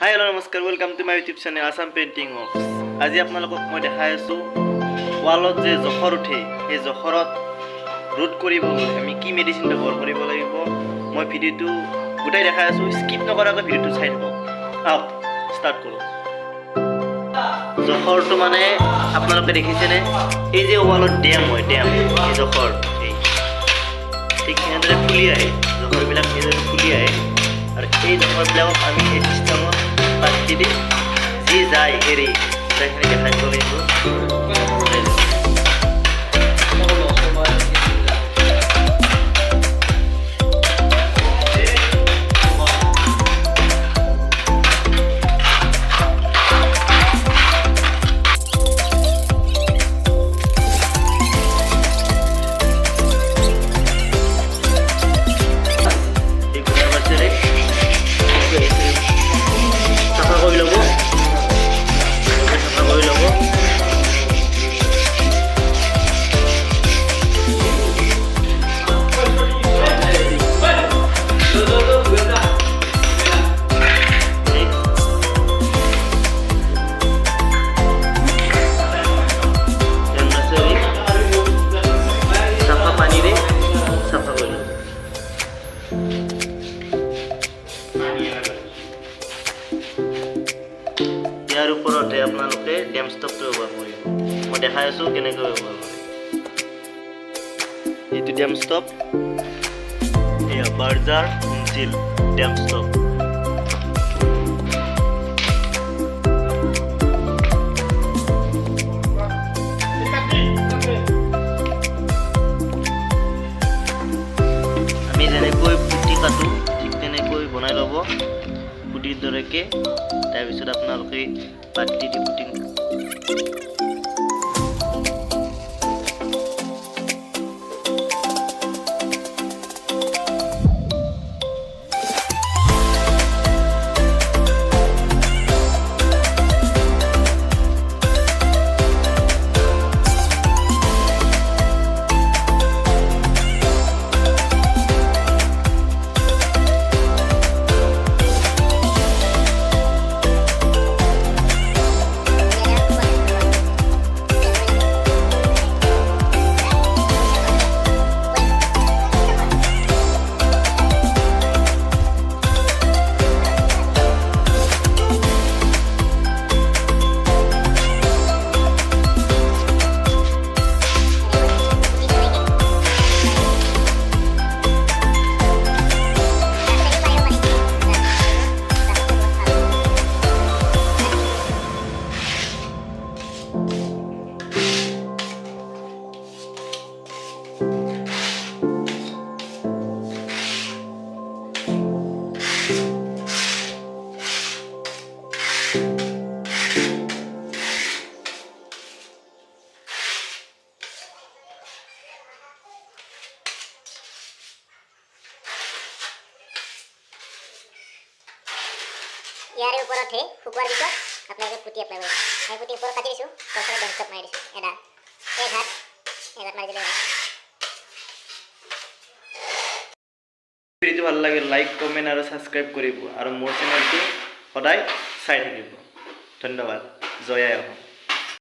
हाय hello नमस्कार welcome to my YouTube channel Assam painting works. आज आपनालोকক मैं देखाई आसो वालत जे जखर उठे हे जखरत रोध करिबोलै आमी की मेडिसिन व्यवहार करिब লাগিব मैं भिडिओটো गुटाई देखाई आसो स्किप नकराকৈ भिडिओটো চাই থাকক। আও স্টাर्ट करो। जखरটো মানে आपनालोके দেখিছেনে এই যে ওয়ালত ড্যাম হয় ড্যাম এই জখৰ এই ঠিক এনেদৰে ফুলি আহে জখৰবিলাক এনেদৰে ফুলি আহে আৰু এই জখৰবিলাকক আমি এই সিস্টেমত পাতি দি যি যায় হেৰি সেইখিনি দেখাই চলিছোঁ। यार ऊपरते आपनालोके damstop व्यवहार करिब मैं देखाई आसो केनेকৈ व्यवहार কৰে एतु damstop एया Bergar पेन्सिल damstop আমি যেনেকৈ পুটি কাটো ঠিক তেনেকৈ বনাই লব পুটিৰ দৰেকে তাৰপিছত আপোনালোকে পাতি দি পুটিং ইয়াৰে ওপৰতে শুকুৱাৰ পিছত আপোনালোকে পুটি এপ্লাই কৰিব। এই পুটি ওপৰত কাটি দিছোঁ, তাৰপিছত damstop মাৰি দিছোঁ। এক হাত মাৰি দিলে হ'ল। ভিডিওটো ভাল লাগে লাইক কমেন্ট আৰু সাবস্ক্ৰাইব কৰিব আৰু মোৰ চেনেলটো সদায় চাই থাকিব। ধন্যবাদ। জয় আই অসম।